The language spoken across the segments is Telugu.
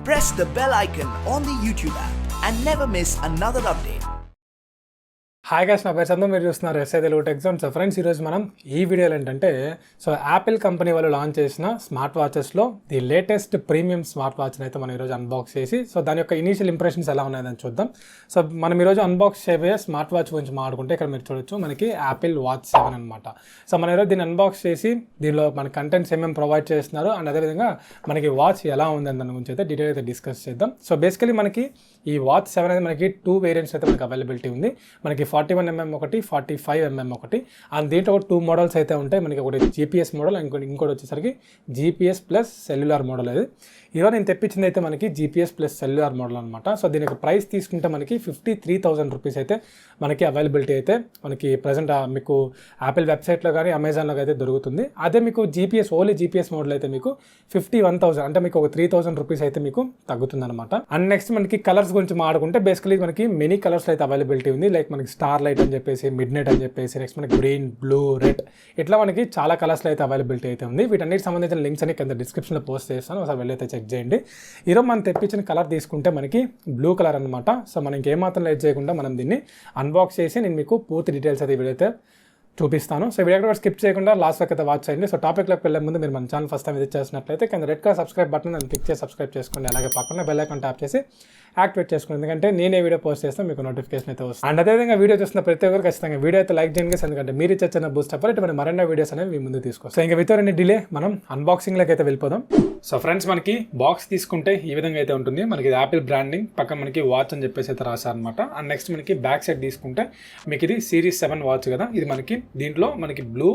press the bell icon on the YouTube app and never miss another update. Hi guys, నా పేరు చందు, మీరు చూస్తున్నారు సatelugutechzone. సో ఫ్రెండ్స్, ఈరోజు మనం ఈ వీడియోలో ఏంటంటే యాపిల్ కంపెనీ వాళ్ళు లాంచ్ చేసిన స్మార్ట్ వాచెస్లో ది లేటెస్ట్ ప్రీమియం స్మార్ట్ వాచ్ని అయితే మనం ఈరోజు అన్బాక్స్ చేసి దాని యొక్క ఇనీషియల్ ఇంప్రెషన్స్ ఎలా ఉన్నాయని చూద్దాం. సో మనం ఈరోజు అన్బాక్స్ చేయబోయే స్మార్ట్ వాచ్ గురించి మాట్లాడుకుంటే ఇక్కడ మీరు చూడొచ్చు, మనకి యాపిల్ వాచ్ 7 అనమాట. సో మనం ఈరోజు దీన్ని అన్బాక్స్ చేసి దీనిలో మన కంటెంట్స్ ఏమేమి ప్రొవైడ్ చేస్తున్నారు అండ్ అదేవిధంగా మనకి వాచ్ ఎలా ఉందని దాని గురించి అయితే డీటెయిల్ అయితే డిస్కస్ చేద్దాం. సో బేసికలీ మనకి ఈ వాచ్ 7 అనేది మనకి 2 వేరియంట్స్ అయితే మనకి అవైలబిలిటీ ఉంది. మనకి 41mm ఒకటి, 45mm ఒకటి, అండ్ దీంట్లో ఒక 2 మోడల్స్ అయితే ఉంటాయి. మనకి ఒకటి GPS మోడల్, ఇంకోటి వచ్చేసరికి GPS ప్లస్ సెల్యులార్ మోడల్. అది ఈరోజు నేను తెప్పించింది అయితే మనకి GPS ప్లస్ సెల్యులార్ మోడల్ అనమాట. సో దీనికి ప్రైస్ తీసుకుంటే మనకి 53,000 రూపీస్ అయితే మనకి అవైలబిలిటీ అయితే మనకి ప్రజెంట్ మీకు యాపిల్ వెబ్సైట్లో కానీ అమెజాన్లో అయితే దొరుకుతుంది. అదే మీకు ఓన్లీ GPS మోడల్ అయితే మీకు 51,000, అంటే మీకు ఒక 3,000 రూపీస్ అయితే మీకు తగ్గుతుంది అనమాట. అండ్ నెక్స్ట్ మనకి కలర్స్ గురించి మాట్లాడుకుంటే బేసికలీ మనకి మెనీ కలర్స్ అయితే అవైలబిలిటీ ఉంది. లైక్ మనకి స్టార్ లైట్ అని చెప్పేసి, మిడ్ నైట్ అని చెప్పేసి, నెక్స్ట్ మనకి గ్రీన్, బ్లూ, రెడ్, ఇట్లా మనకి చాలా కలర్స్లో అయితే అవైలబిలిటీ అయితే ఉంది. వీటన్నిటికి సంబంధించిన లింక్స్ అని కింద డిస్క్రిప్షన్లో పోస్ట్ చేస్తాను, ఒకసారి వెళ్ళైతే చెక్ చేయండి. ఈరోజు మనం తెప్పించిన కలర్ తీసుకుంటే మనకి బ్లూ కలర్ అనమాట. సో మనం ఇంకేమాత్రం లేట్ చేయకుండా మనం దీన్ని అన్బాక్స్ చేసి నేను మీకు పూర్తి డీటెయిల్స్ అయితే వీడైతే చూపిస్తాను. సో వీడియో కూడా స్కిప్ చేయకుండా లాస్ట్ వరకు అయితే వాచ్ చేయండి. సో టాపిక్లోకి వెళ్ళే ముందు మీరు మన ఛానల్ ఫస్ట్ టైం విజిట్ చేసినట్లయితే కింద రెడ్ కలర్ సబ్స్క్రైబ్ బటన్ అని క్లిక్ చేసి సబ్స్క్రైబ్ చేసుకోండి. అలాగే పక్కన బెల్ ఐకాన్ ట్యాప్ చేసి యాక్టివేట్ చేసుకోండి, ఎందుకంటే నేనే వీడియో పోస్ట్ చేస్తాను మీకు నోటిఫికేషన్ అయితే వస్తుంది. అండ్ అదేవిధంగా వీడియో చూస్తున్న ప్రతి ఒక్కరు ఖచ్చితంగా వీడియో అయితే లైక్ చేయండి, ఎందుకంటే మీరు ఇచ్చిన బూస్ట్ అప్పుడు ఇటువంటి మరిన్ని వీడియోస్ అనేవి మీ ముందు తీసుకోవచ్చు. సో ఇంకా వితౌట్ ఎనీ డిలే మనం అన్బాక్సింగ్లోకి అయితే వెళ్ళిపోదాం. సో ఫ్రెండ్స్, మనకి బాక్స్ తీసుకుంటే ఈ విధంగా అయితే ఉంటుంది. మనకి యాపిల్ బ్రాండింగ్ పక్కన మనకి వాచ్ అని చెప్పేసి అయితే రాశారనమాట. అండ్ నెక్స్ట్ మనకి బ్యాక్ సైడ్ తీసుకుంటే మీకు ఇది సిరీస్ 7 వాచ్ కదా. ఇది మనకి దీంట్లో మనకి బ్లూ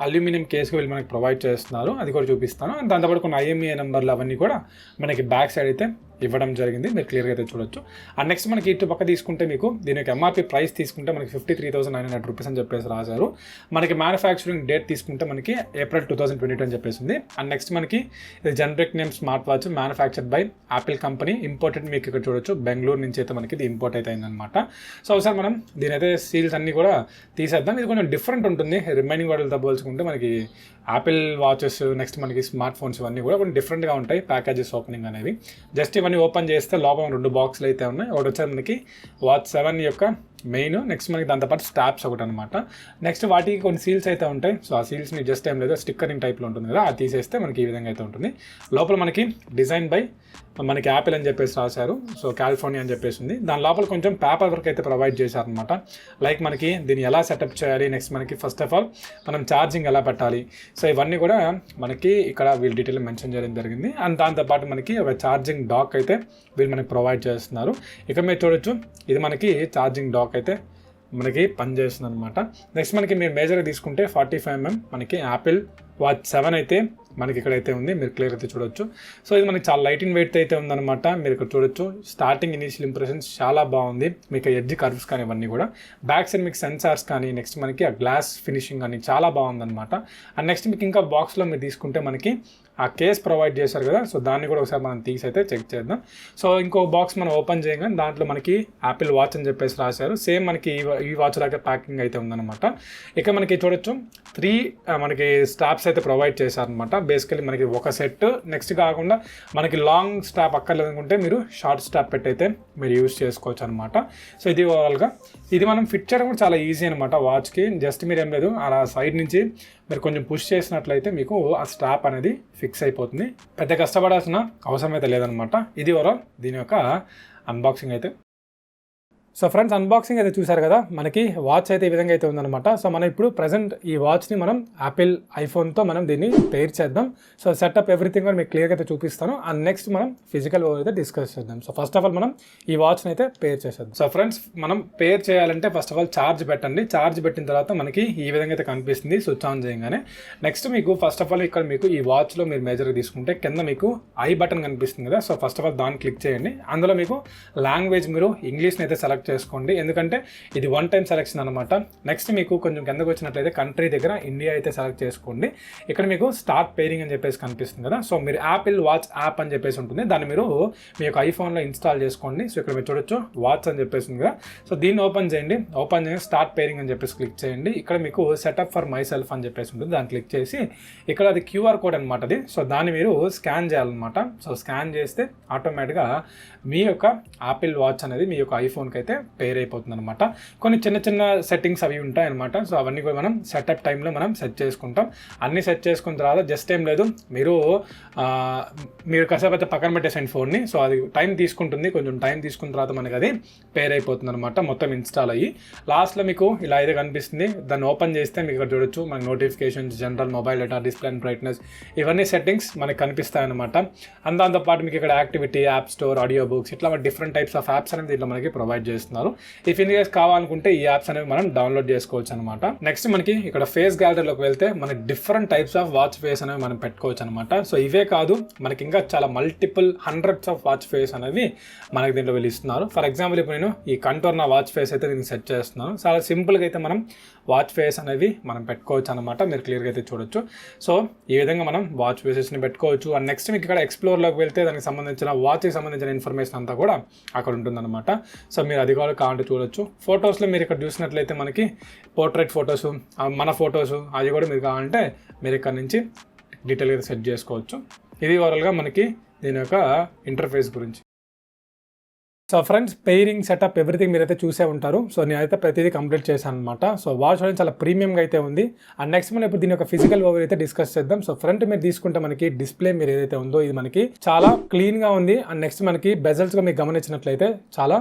అల్యూమినియం కేసుకు వీళ్ళు మనకి ప్రొవైడ్ చేస్తున్నారు, అది కూడా చూపిస్తాను. అండ్ దాంతోపాటు కొన్ని IMEI నెంబర్లు అవన్నీ కూడా మనకి బ్యాక్ సైడ్ అయితే ఇవ్వడం జరిగింది, మీరు క్లియర్గా అయితే చూడొచ్చు. అండ్ నెక్స్ట్ మనకి ఇటు పక్క తీసుకుంటే మీకు దీని యొక్క MRP ప్రైస్ తీసుకుంటే మనకి 53,900 రూపీస్ అని చెప్పేసి రాశారు. మనకి మ్యానుఫ్యాక్చరింగ్ డేట్ తీసుకుంటే మనకి April 2022 అని చెప్పేసి ఉంది. అండ్ నెక్స్ట్ మనకి ఇది generic name smart watch, manufactured by Apple company, imported, మీకు ఇక్కడ చూడొచ్చు బెంగళూరు నుంచి అయితే మనకి ఇది ఇంపోర్ట్ అయితే అయిందనమాట. సో ఒకసారి మనం దీని అయితే సీల్స్ అన్నీ కూడా తీసేద్దాం. ఇది కొంచెం డిఫరెంట్ ఉంటుంది రిమైనింగ్ వాటితో పోల్చుకుంటే. మనకి యాపిల్ వాచెస్, నెక్స్ట్ మనకి స్మార్ట్ ఫోన్స్ ఇవన్నీ కూడా కొంచెం డిఫరెంట్గా ఉంటాయి ప్యాకేజెస్ ఓపెనింగ్ అనేవి. జస్ట్ ఇవన్నీ ఓపెన్ చేస్తే లోపల 2 బాక్సులు అయితే ఉన్నాయి. ఒకటి వచ్చేది మనకి వాచ్ 7 యొక్క మెయిన్, నెక్స్ట్ మనకి దాంతోపాటు స్టాప్స్ ఒకటి అనమాట. నెక్స్ట్ వాటికి కొన్ని సీల్స్ అయితే ఉంటాయి. సో ఆ సీల్స్ని జస్ట్ ఏం లేదు, స్టిక్కరింగ్ టైప్లో ఉంటుంది కదా, అది తీసేస్తే మనకి ఈ విధంగా అయితే ఉంటుంది. లోపల మనకి డిజైన్ బై మనకి యాపిల్ అని చెప్పేసి రాశారు. సో కాలిఫోర్నియా అని చెప్పేసి ఉంది. దాని లోపల కొంచెం పేపర్ వర్క్ అయితే ప్రొవైడ్ చేశారనమాట. లైక్ మనకి దీన్ని ఎలా సెటప్ చేయాలి, నెక్స్ట్ మనకి ఫస్ట్ ఆఫ్ ఆల్ మనం ఛార్జింగ్ ఎలా పెట్టాలి, సో ఇవన్నీ కూడా మనకి ఇక్కడ వీళ్ళు డీటెయిల్ మెన్షన్ చేయడం జరిగింది. అండ్ దాంతోపాటు మనకి ఒక ఛార్జింగ్ డాక్ అయితే వీళ్ళు మనకి ప్రొవైడ్ చేస్తున్నారు. ఇక్కడ మీరు చూడొచ్చు, ఇది మనకి ఛార్జింగ్ డాక్ అయితే మనకి పనిచేస్తుంది అనమాట. నెక్స్ట్ మనకి మీరు మేజర్గా తీసుకుంటే 45mm మనకి యాపిల్ వాచ్ 7 అయితే మనకి ఇక్కడైతే ఉంది, మీరు క్లియర్ అయితే చూడొచ్చు. సో ఇది మనకి చాలా లైట్ ఇన్ వెయిట్ అయితే ఉందన్నమాట. మీరు ఇక్కడ చూడొచ్చు, స్టార్టింగ్ ఇనీషియల్ ఇంప్రెషన్స్ చాలా బాగుంది. మీకు ఎడ్జ్ కర్వ్స్ కానీ ఇవన్నీ కూడా, బ్యాక్ సైడ్ మీకు సెన్సార్స్ కానీ, నెక్స్ట్ మనకి ఆ గ్లాస్ ఫినిషింగ్ కానీ చాలా బాగుందన్నమాట. అండ్ నెక్స్ట్ మీకు ఇంకా బాక్స్లో మీరు తీసుకుంటే మనకి ఆ కేస్ ప్రొవైడ్ చేశారు కదా, సో దాన్ని కూడా ఒకసారి మనం తీసి అయితే చెక్ చేద్దాం. సో ఇంకో బాక్స్ మనం ఓపెన్ చేయగానే దాంట్లో మనకి యాపిల్ వాచ్ అని చెప్పేసి రాశారు. సేమ్ మనకి ఈ వాచ్ లాగా ప్యాకింగ్ అయితే ఉందన్నమాట. ఇక మనకి చూడొచ్చు 3 మనకి స్టాప్స్ అయితే ప్రొవైడ్ చేశారనమాట. బేసికలీ మనకి ఒక సెట్, నెక్స్ట్ కాకుండా మనకి లాంగ్ స్టాప్ అక్కర్లేదు అనుకుంటే మీరు షార్ట్ స్టాప్ పెట్టి అయితే మీరు యూజ్ చేసుకోవచ్చు అనమాట. సో ఇది ఓవరాల్గా ఇది మనం ఫిట్ చేయడం కూడా చాలా ఈజీ అనమాట వాచ్కి. జస్ట్ మీరు ఏం లేదు, అలా సైడ్ నుంచి మీరు కొంచెం పుష్ చేసినట్లయితే మీకు ఆ స్టాప్ అనేది ఫిక్స్ అయిపోతుంది. పెద్ద కష్టపడాల్సిన అవసరం అయితే లేదనమాట. ఇది ఓవరాల్ దీని యొక్క అన్బాక్సింగ్ అయితే. సో ఫ్రెండ్స్, అన్బాక్సింగ్ అయితే చూసారు కదా, మనకి వాచ్ అయితే ఈ విధంగా అయితే ఉందన్నమాట. సో మనం ఇప్పుడు ప్రజెంట్ ఈ వాచ్ని మనం యాపిల్ ఐఫోన్తో మనం దీన్ని పేర్ చేద్దాం. సో సెటప్ ఎవ్రీథింగ్ కూడా మీకు క్లియర్గా అయితే చూపిస్తాను. అండ్ నెక్స్ట్ మనం ఫిజికల్ అయితే డిస్కస్ చేద్దాం. సో ఫస్ట్ ఆఫ్ ఆల్ మనం ఈ వాచ్ని అయితే పేర్ చేసేద్దాం. సో ఫ్రెండ్స్, మనం పేర్ చేయాలంటే ఫస్ట్ ఆఫ్ ఆల్ ఛార్జ్ పెట్టండి. ఛార్జ్ పెట్టిన తర్వాత మనకి ఈ విధంగా అయితే కనిపిస్తుంది స్విచ్ ఆన్ చేయగానే. నెక్స్ట్ మీకు ఫస్ట్ ఆఫ్ ఆల్ ఇక్కడ మీకు ఈ వాచ్లో మీరు మేజర్గా తీసుకుంటే కింద మీకు ఐ బటన్ కనిపిస్తుంది కదా. సో ఫస్ట్ ఆఫ్ ఆల్ దాన్ని క్లిక్ చేయండి. అందులో మీకు లాంగ్వేజ్ మీరు ఇంగ్లీష్ని అయితే సెలెక్ట్ సెలెక్ట్ చేసుకోండి, ఎందుకంటే ఇది వన్ టైం సెలెక్షన్ అనమాట. నెక్స్ట్ మీకు కొంచెం కిందకు వచ్చినట్లయితే కంట్రీ దగ్గర ఇండియా అయితే సెలెక్ట్ చేసుకోండి. ఇక్కడ మీకు స్టార్ట్ పేరింగ్ అని చెప్పేసి కనిపిస్తుంది కదా, సో మీరు యాపిల్ వాచ్ యాప్ అని చెప్పేసి ఉంటుంది, దాన్ని మీరు మీ యొక్క ఐఫోన్లో ఇన్స్టాల్ చేసుకోండి. సో ఇక్కడ మీరు చూడొచ్చు వాచ్ అని చెప్పేసి ఉంది కదా, సో దీన్ని ఓపెన్ చేయండి. ఓపెన్ చేసి స్టార్ట్ పేరింగ్ అని చెప్పేసి క్లిక్ చేయండి. ఇక్కడ మీకు సెటప్ ఫర్ మై సెల్ఫ్ అని చెప్పేసి ఉంటుంది, దాన్ని క్లిక్ చేసి ఇక్కడ అది QR కోడ్ అనమాట అది. సో దాన్ని మీరు స్కాన్ చేయాలన్నమాట. సో స్కాన్ చేస్తే ఆటోమేటిక్గా మీ యొక్క యాపిల్ వాచ్ అనేది మీ యొక్క ఐఫోన్కి అయితే పేర్ అయిపోతుంది అనమాట. కొన్ని చిన్న చిన్న సెట్టింగ్స్ అవి ఉంటాయి అనమాట. సో అవన్నీ కూడా మనం సెటప్ టైంలో మనం సెట్ చేసుకుంటాం. అన్నీ సెట్ చేసుకున్న తర్వాత జస్ట్ ఏం లేదు, మీరు కాసేపు అయితే పక్కన పెట్టేసండి ఫోన్ని. సో అది టైం తీసుకుంటుంది, కొంచెం టైం తీసుకున్న తర్వాత మనకి అది పేర్ అయిపోతుంది అనమాట, మొత్తం ఇన్స్టాల్ అయ్యి. లాస్ట్లో మీకు ఇలా అయితే కనిపిస్తుంది. దాన్ని ఓపెన్ చేస్తే మీకు ఇక్కడ చూడొచ్చు మనకి notifications, general, mobile data, display and brightness, ఇవన్నీ సెట్టింగ్స్ మనకి కనిపిస్తాయి అనమాట. అండ్ దాంతోపాటు మీకు ఇక్కడ activity, app store, audio books, ఇట్లా డిఫరెంట్ టైప్స్ ఆఫ్ యాప్స్ అనేది దీంట్లో మనకి ప్రొవైడ్ చేస్తున్నారు. ఇఫ్ ఇన్ కేస్ కావాలనుకుంటే ఈ యాప్స్ అనేవి మనం డౌన్లోడ్ చేసుకోవచ్చు అనమాట. నెక్స్ట్ మనకి ఇక్కడ ఫేస్ గ్యాలరీలోకి వెళ్తే మనకి different types of watch face అనేవి మనం పెట్టుకోవచ్చు అనమాట. సో ఇవే కాదు, మనకి ఇంకా చాలా multiple hundreds of watch face అనేవి మనకి దీంట్లో ఇస్తున్నారు. ఫర్ ఎగ్జాంపుల్ ఇప్పుడు నేను ఈ కంటోర్ నా వాచ్ ఫేస్ అయితే నేను సెట్ చేస్తున్నాను. చాలా సింపుల్గా అయితే మనం వాచ్ ఫేస్ అనేవి మనం పెట్టుకోవచ్చు అనమాట. మీరు క్లియర్గా అయితే చూడొచ్చు. సో ఈ విధంగా మనం వాచ్ ఫేసెస్ని పెట్టుకోవచ్చు. అండ్ నెక్స్ట్ మీకు ఇక్కడ ఎక్స్ప్లోర్లోకి వెళ్తే దానికి సంబంధించిన వాచ్కి సంబంధించిన ఇన్ఫర్మేషన్ అంతా కూడా అక్కడ ఉంటుందన్నమాట. సో మీరు అది కూడా కావాలంటే చూడొచ్చు. ఫొటోస్లో మీరు ఇక్కడ చూసినట్లయితే మనకి పోర్ట్రేట్ ఫొటోస్, మన ఫొటోస్ అవి కూడా మీరు కావాలంటే మీరు ఇక్కడ నుంచి డీటెయిల్గా సెట్ చేసుకోవచ్చు. ఇది ఓవరాల్గా మనకి దీని యొక్క ఇంటర్ఫేస్ గురించి. So friends, pairing setup everything మీరైతే చూసే ఉంటారు. సో నేనైతే ప్రతిదీ కంప్లీట్ చేశాను అనమాట. సో వాచ్ అనేది చాలా ప్రీమియంగా అయితే ఉంది. అండ్ నెక్స్ట్ మనం ఇప్పుడు దీని యొక్క ఫిజికల్ ఓవర్ అయితే డిస్కస్ చేద్దాం. సో ఫ్రంట్ మీరు తీసుకుంటే మనకి డిస్ప్లే మీరు ఏదైతే ఉందో ఇది మనకి చాలా క్లీన్గా ఉంది. అండ్ నెక్స్ట్ మనకి బెజల్స్గా మీకు గమనించినట్లయితే చాలా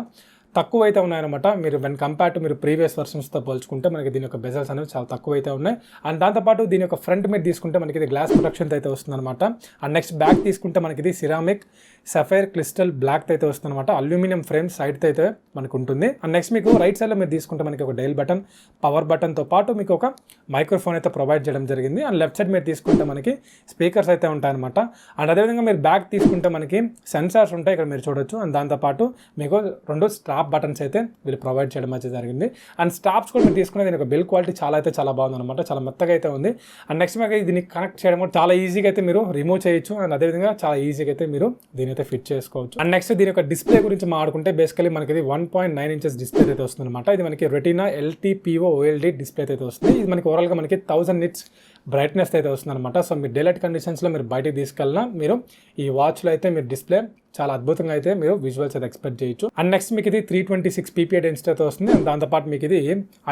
తక్కువ అయితే ఉన్నాయన్నమాట. మీరు వెన్ కంపేర్ టు మీరు ప్రీవియస్ వర్షన్స్తో పోల్చుకుంటే మనకి దీని యొక్క బెజల్స్ అనేవి చాలా తక్కువ అయితే ఉన్నాయి. అండ్ దాంతోపాటు దీని యొక్క ఫ్రంట్ మీరు తీసుకుంటే మనకి ఇది గ్లాస్ ప్రొటెక్షన్ అయితే వస్తుందన్నమాట. అండ్ నెక్స్ట్ బ్యాక్ తీసుకుంటే మనకి ఇది సిరామిక్, సఫైర్, క్రిస్టల్ బ్లాక్ అయితే వస్తుందన్నమాట. అల్యూమినియం ఫ్రేమ్ సైడ్ అయితే మనకు ఉంటుంది. అండ్ నెక్స్ట్ మీకు రైట్ సైడ్లో మీరు తీసుకుంటే మనకి ఒక డైల్ బటన్, పవర్ బటన్తో పాటు మీకు ఒక మైక్రోఫోన్ అయితే ప్రొవైడ్ చేయడం జరిగింది. అండ్ లెఫ్ట్ సైడ్ మీరు తీసుకుంటే మనకి స్పీకర్స్ అయితే ఉంటాయన్నమాట. అండ్ అదేవిధంగా మీరు బ్యాక్ తీసుకుంటే మనకి సెన్సార్స్ ఉంటాయి, ఇక్కడ మీరు చూడొచ్చు. అండ్ దాంతోపాటు మీకు 2 స్ట్రాప్ బటన్స్ అయితే వీళ్ళు ప్రొవైడ్ చేయడం అయితే జరిగింది. అండ్ స్ట్రాప్స్ కూడా మీరు తీసుకునే దీని ఒక బిల్ క్వాలిటీ చాలా బాగుందన్నమాట, చాలా మెత్తగా అయితే ఉంది. అండ్ నెక్స్ట్ మీకు దీన్ని కనెక్ట్ చేయడం కూడా చాలా ఈజీగా అయితే మీరు రిమూవ్ చేయొచ్చు. అండ్ అదేవిధంగా చాలా ఈజీగా అయితే మీరు దీని అయితే ఫిట్ చేసుకోవచ్చు. అండ్ నెక్స్ట్ దీని యొక్క డిస్ప్లే గురించి మాట్లాడుకుంటే బేసికలీ మనకి ఇది 1.9 ఇంచెస్ డిస్ప్లే అయితే వస్తుంది అనమాట. ఇది మనకి రెటీనా LTPO OLED డిస్ప్లే అయితే వస్తుంది. ఇది మనకి ఓవరాల్గా మనకి 1000 నిట్స్ బ్రైట్నెస్ అయితే వస్తుంది అనమాట. సో మీరు డేలైట్ కండిషన్స్లో మీరు బయటకు తీసుకెళ్ళినా మీరు ఈ వాచ్లో అయితే మీరు డిస్ప్లే చాలా అద్భుతంగా అయితే మీరు విజువల్స్ అయితే ఎక్స్పెక్ట్ చేయొచ్చు. అండ్ నెక్స్ట్ మీకు ఇది 326 PPI డెన్సిటీ అయితే వస్తుంది. అండ్ దాంతోపాటు మీకు ఇది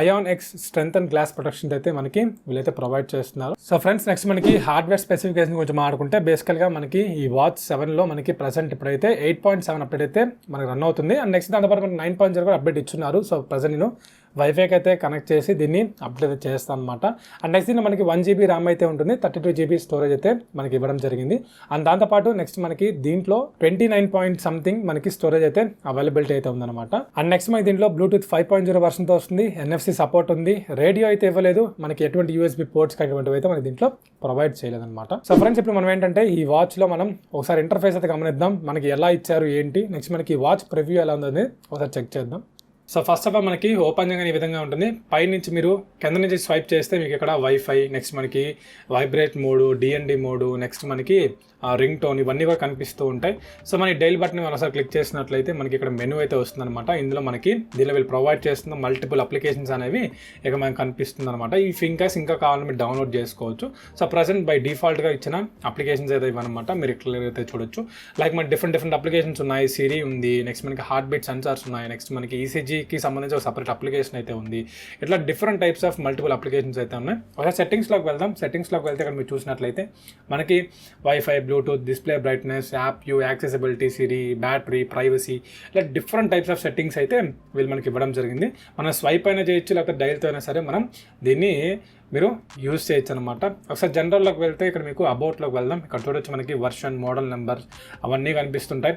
ion x strength and glass protection అయితే మనకి వీళ్ళైతే ప్రొవైడ్ చేస్తున్నారు. సో ఫ్రెండ్స్, నెక్స్ట్ మనకి హార్డ్వేర్ స్పెసిఫికేషన్ గురించి మాట్లాడుకుంటే బేసికల్గా మనకి ఈ వాచ్ 7లో మనకి ప్రజెంట్ ఇప్పుడైతే 8.7 అప్డేట్ అయితే మనకి రన్ అవుతుంది. అండ్ నెక్స్ట్ దాంతోపాటు మనకి 9.0 కూడా అప్డేట్ ఇచ్చున్నారు. సో ప్రజెంట్ నేను వైఫైకి అయితే కనెక్ట్ చేసి దీన్ని అప్డేట్ చేస్తాను అనమాట. అండ్ నెక్స్ట్ దీన్ని మనకి 1 GB ర్యామ్ అయితే ఉంటుంది, 32 GB స్టోరేజ్ అయితే మనకి ఇవ్వడం జరిగింది. అండ్ దాంతోపాటు నెక్స్ట్ మనకి దీంట్లో 29 పాయింట్ సంథింగ్ మనకి స్టోరేజ్ అయితే అవైలబిలిటీ అయితే ఉందన్నమాట. అండ్ నెక్స్ట్ మనకి దీంట్లో బ్లూటూత్ 5.0 వర్షన్తో వస్తుంది, NFC సపోర్ట్ ఉంది, రేడియో అయితే ఇవ్వలేదు, మనకి ఎటువంటి USB పోర్ట్స్ అటువంటివి అయితే మనకి దీంట్లో ప్రొవైడ్ చేయలేదన్నమాట. సో ఫ్రెండ్స్, ఇప్పుడు మనం ఏంటంటే ఈ వాచ్లో మనం ఒకసారి ఇంటర్ఫేస్ అయితే గమనిద్దాం, మనకి ఎలా ఇచ్చారు ఏంటి. నెక్స్ట్ మనకి ఈ వాచ్ ప్రివ్యూ ఎలా ఉందని ఒకసారి చెక్ చేద్దాం. సో ఫస్ట్ ఆఫ్ ఆల్ మనకి ఓపెన్ చేయగానే ఈ విధంగా ఉంటుంది. పైనుంచి మీరు కింద నుంచి స్వైప్ చేస్తే మీకు ఇక్కడ వైఫై, నెక్స్ట్ మనకి vibrate mode, DND mode, next మనకి రింగ్ టోన్, ఇవన్నీ కూడా కనిపిస్తూ ఉంటాయి. సో మనకి డైల్ బటన్ ఒకసారి క్లిక్ చేసినట్లయితే మనకి ఇక్కడ మెనూ అయితే వస్తుందన్నమాట. ఇందులో మనకి దీనిలో వీళ్ళు ప్రొవైడ్ చేస్తున్న మల్టిపుల్ అప్లికేషన్స్ అనేవి ఇక మనకి కనిపిస్తుంది అనమాట. ఈ ఫింగర్స్ ఇంకా కావాలని మీరు డౌన్లోడ్ చేసుకోవచ్చు. సో ప్రజెంట్ బై డిఫాల్ట్గా ఇచ్చిన అప్లికేషన్స్ అయితే ఇవన్నమాట, మీరు క్లియర్ అయితే చూడొచ్చు. లైక్ మనకి డిఫరెంట్ అప్లికేషన్స్ ఉన్నాయి, సిరి ఉంది, నెక్స్ట్ మనకి హార్ట్ బీట్ సెన్సార్స్ ఉన్నాయి, నెక్స్ట్ మనకి ECGకి సంబంధించి ఒక సపరేట్ అప్లికేషన్ అయితే ఉంది. ఇట్లా different types of multiple applications అయితే ఉన్నాయి. ఒకసారి సెట్టింగ్స్లోకి వెళ్దాం. సెట్టింగ్స్లోకి వెళ్తే ఇక్కడ మీరు చూసినట్లయితే మనకి wifi, bluetooth, display brightness, app view, accessibility, Siri, battery, privacy, ఇలా డిఫరెంట్ టైప్స్ ఆఫ్ సెట్టింగ్స్ అయితే వీళ్ళు మనకి ఇవ్వడం జరిగింది. మనం స్వైప్ అయినా చేయొచ్చు, లేకపోతే డైల్తో అయినా సరే మనం దీన్ని మీరు యూజ్ చేయొచ్చు అనమాట. ఒకసారి జనరల్లోకి వెళ్తే ఇక్కడ మీకు అబౌట్లోకి వెళ్దాం. ఇక్కడ చూడొచ్చు మనకి వర్షన్, మోడల్ నెంబర్ అవన్నీ కనిపిస్తుంటాయి.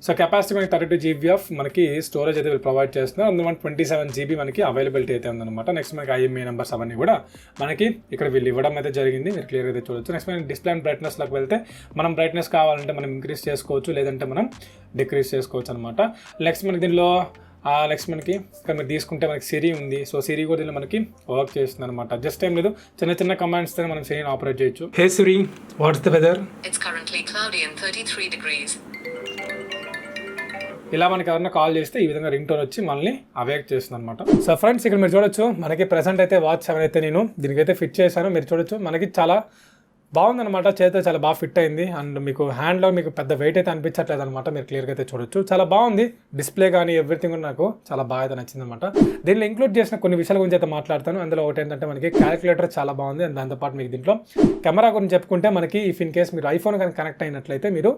సో కెపాసిటీ మనకి 32 GB ఆఫ్ మనకి స్టోరేజ్ అయితే వీళ్ళు ప్రొవైడ్ చేస్తున్నారు. అందులో 27 GB మనకి అవైలబిలిటీ అయితే ఉందన్నమాట. నెక్స్ట్ మనకి IMEI నెంబర్స్ అవన్నీ కూడా మనకి ఇక్కడ వీళ్ళు ఇవ్వడం అయితే జరిగింది, మీరు క్లియర్గా అయితే చూడొచ్చు. నెక్స్ట్ మనకి డిస్ప్లే అండ్ బ్రైట్నెస్లోకి వెళ్తే మనం బ్రైట్నెస్ కావాలంటే మనం ఇంక్రీజ్ చేసుకోవచ్చు, లేదంటే మనం డిక్రీజ్ చేసుకోవచ్చు అనమాట. నెక్స్ట్ మనకి దీనిలో నెక్స్ట్ మనకి ఇక్కడ మీరు తీసుకుంటే మనకి సిరి ఉంది. సో సిరి కూడా దీనిలో మనకి వర్క్ చేస్తుంది అనమాట. జస్ట్ ఏం లేదు, చిన్న చిన్న కమాండ్స్తో మనం సిరిని ఆపరేట్ చేయొచ్చు. Hey Siri, what's the weather? It's currently cloudy and 33 degrees. ఇలా మనకి ఎవరైనా కాల్ చేస్తే ఈ విధంగా రింగ్ టోన్ వచ్చి మనల్ని అవేక్ చేస్తుంది అనమాట. సో ఫ్రెండ్స్, ఇక్కడ మీరు చూడొచ్చు మనకి ప్రెసెంట్ అయితే వాచ్ 7 అయితే నేను దీనికైతే ఫిట్ చేశాను. మీరు చూడొచ్చు మనకి చాలా బాగుందన్నమాట, చేతితో చాలా బాగా ఫిట్ అయింది. అండ్ మీకు హ్యాండ్లో మీకు పెద్ద వెయిట్ అయితే అనిపించట్లేదు అనమాట, మీరు క్లియర్గా అయితే చూడొచ్చు. చాలా బాగుంది డిస్ప్లే కానీ ఎవ్రీథింగ్ కూడా నాకు చాలా బాగా అయితే నచ్చింది అనమాట. దీనిలో ఇంక్లూడ్ చేసిన కొన్ని విషయాల గురించి అయితే మాట్లాడతాను. అందులో ఒకటి ఏంటంటే మనకి క్యాలిక్యులేటర్ చాలా బాగుంది. అండ్ దాంతోపాటు మీకు దీంట్లో కెమెరా గురించి చెప్పుకుంటే మనకి ఇఫ్ ఇన్ కేస్ మీరు ఐఫోన్ కానీ కనెక్ట్ అయినట్లయితే మీరు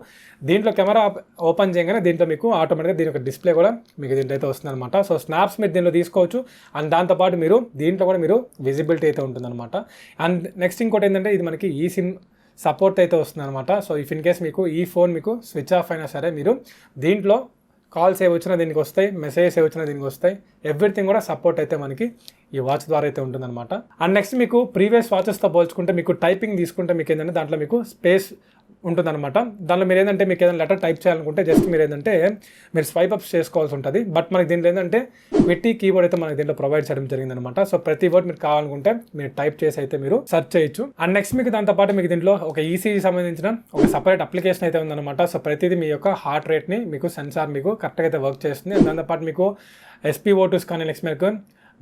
దీంట్లో కెమెరా ఓపెన్ చేయగానే దీంట్లో మీకు ఆటోమేటిక్గా దీని ఒక డిస్ప్లే కూడా మీకు దీంట్లో అయితే వస్తుంది అనమాట. సో స్నాప్స్ మీరు దీంట్లో తీసుకోవచ్చు. అండ్ దాంతోపాటు మీరు దీంట్లో కూడా మీరు విజిబిలిటీ అయితే ఉంటుందన్నమాట. అండ్ నెక్స్ట్ ఇంకోటి ఏంటంటే ఇది మనకి ఈ సిమ్ సపోర్ట్ అయితే వస్తుంది అనమాట. సో ఇఫ్ ఇన్ కేస్ మీకు ఈ ఫోన్ మీకు స్విచ్ ఆఫ్ అయినా సరే మీరు దీంట్లో కాల్స్ ఏ వచ్చినా దీనికి వస్తాయి, మెసేజెస్ ఏ వచ్చినా దీనికి వస్తాయి, ఎవ్రీథింగ్ కూడా సపోర్ట్ అయితే మనకి ఈ వాచ్ ద్వారా అయితే ఉంటుందన్నమాట. అండ్ నెక్స్ట్ మీకు ప్రీవియస్ వాచెస్తో పోల్చుకుంటే మీకు టైపింగ్ తీసుకుంటే మీకు ఏంటంటే దాంట్లో మీకు స్పేస్ ఉంటుందన్నమాట. దాంట్లో మీరు ఏంటంటే మీకు ఏదైనా లెటర్ టైప్ చేయాలనుకుంటే జస్ట్ మీరు ఏంటంటే మీరు స్వైప్ అప్స్ చేసుకోవాల్సి ఉంటుంది. బట్ మనకి దీంట్లో ఏంటంటే క్విట్టి కీబోర్డ్ అయితే మనకి దీంట్లో ప్రొవైడ్ చేయడం జరిగిందనమాట. సో ప్రతి వర్డ్ మీరు కావాలనుకుంటే మీరు టైప్ చేసి అయితే మీరు సెర్చ్ చేయొచ్చు. అండ్ నెక్స్ట్ మీకు దాంతోపాటు మీకు దీంట్లో ఒక ఈసీజీ సంబంధించిన ఒక సపరేట్ అప్లికేషన్ అయితే ఉందన్నమాట. సో ప్రతిదీ మీ యొక్క హార్ట్ రేట్ని మీకు సెన్సార్ మీకు కరెక్ట్గా అయితే వర్క్ చేస్తుంది. దాంతోపాటు మీకు SpO2s కానీ నెక్స్ట్ మీకు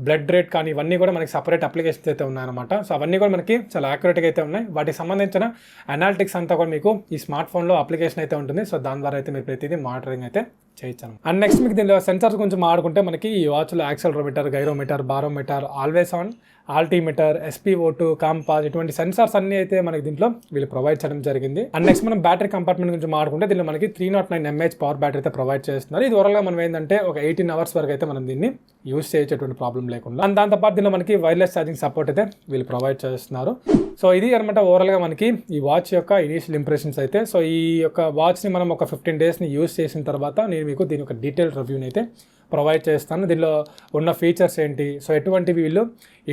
బ్లడ్ రేట్ కానీ ఇవన్నీ కూడా మనకి సపరేట్ అప్లికేషన్స్ అయితే ఉన్నాయన్నమాట. సో అవన్నీ కూడా మనకి చాలా యాక్యురేట్గా అయితే ఉన్నాయి. వాటికి సంబంధించిన అనాలిటిక్స్ అంతా కూడా మీకు ఈ స్మార్ట్ ఫోన్లో అప్లికేషన్ అయితే ఉంటుంది. సో దాని ద్వారా అయితే మీరు ప్రతిదీ మానిటరింగ్ అయితే చేయొచ్చాను. అండ్ నెక్స్ట్ మీకు దీనిలో సెన్సార్స్ గురించి మాట్లాడుకుంటే మనకి ఈ వాచ్లో accelerometer, gyrometer, barometer, always on, altimeter, SpO2, compass ఇటువంటి సెన్సార్స్ అన్ని అయితే మనకి దీంట్లో వీళ్ళు ప్రొవైడ్ చేయడం జరిగింది. అండ్ నెక్స్ట్ మనం బ్యాటరీ కంపార్ట్మెంట్ గురించి మాట్లాడుకుంటే దీనిలో మనకి 309 mAh పవర్ బ్యాటరీ అయితే ప్రొవైడ్ చేస్తున్నారు. ఇది ఓవరాల్గా మనం ఏంటంటే ఒక 18 hours వరకు అయితే మనం దీన్ని యూస్ చేయొచ్చేటువంటి ప్రాబ్లం లేకుండా. అండ్ దాంతోపాటు దీనిలో మనకి వైర్లెస్ ఛార్జింగ్ సపోర్ట్ అయితే వీళ్ళు ప్రొవైడ్ చేస్తున్నారు. సో ఇది అనమాట ఓవరాల్గా మనకి ఈ వాచ్ యొక్క ఇనీషియల్ ఇంప్రెషన్స్ అయితే. సో ఈ యొక్క వాచ్ని మనం ఒక 15 daysని యూస్ చేసిన తర్వాత నేను మీకు దీని ఒక డీటెయిల్ రివ్యూని అయితే ప్రొవైడ్ చేస్తాను. దీనిలో ఉన్న ఫీచర్స్ ఏంటి, సో ఎటువంటివి వీళ్ళు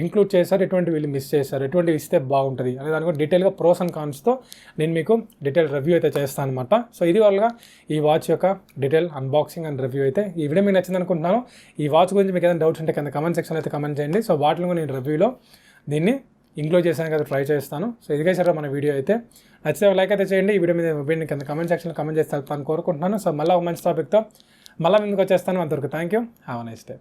ఇంక్లూడ్ చేశారు, ఎటువంటి వీళ్ళు మిస్ చేశారు, ఎటువంటివి ఇస్తే బాగుంటుంది అనే దాని కూడా డీటెయిల్గా ప్రోస్ అండ్ కాన్స్తో నేను మీకు డీటెయిల్ రివ్యూ అయితే చేస్తాను అనమాట. సో ఇది వాళ్ళగా ఈ వాచ్ యొక్క డీటెయిల్ అన్బాక్సింగ్ అండ్ రివ్యూ అయితే. ఈ వీడియో మీకు నచ్చింది అనుకుంటున్నాను. ఈ వాచ్ గురించి మీకు ఏదైనా డౌట్స్ ఉంటే కింద కమెంట్ సెక్షన్ అయితే కమెంట్ చేయండి. సో వాటిలో నేను రివ్యూలో దీన్ని ఇంక్లూడ్ చేసాను కదా, ట్రై చేస్తాను. సో ఇదిగా సరే మన వీడియో అయితే నచ్చితే లైక్ అయితే చేయండి. ఈ వీడియో మీద ఒపీనియన్ కింద కమెంట్ సెక్షన్లో కమెంట్ చేస్తాను కోరుకుంటున్నాను. సో మళ్ళీ ఒక మంచి టాపిక్తో మళ్ళీ ముందుకు వచ్చేస్తాను. అంతవరకు thank you, have a nice day.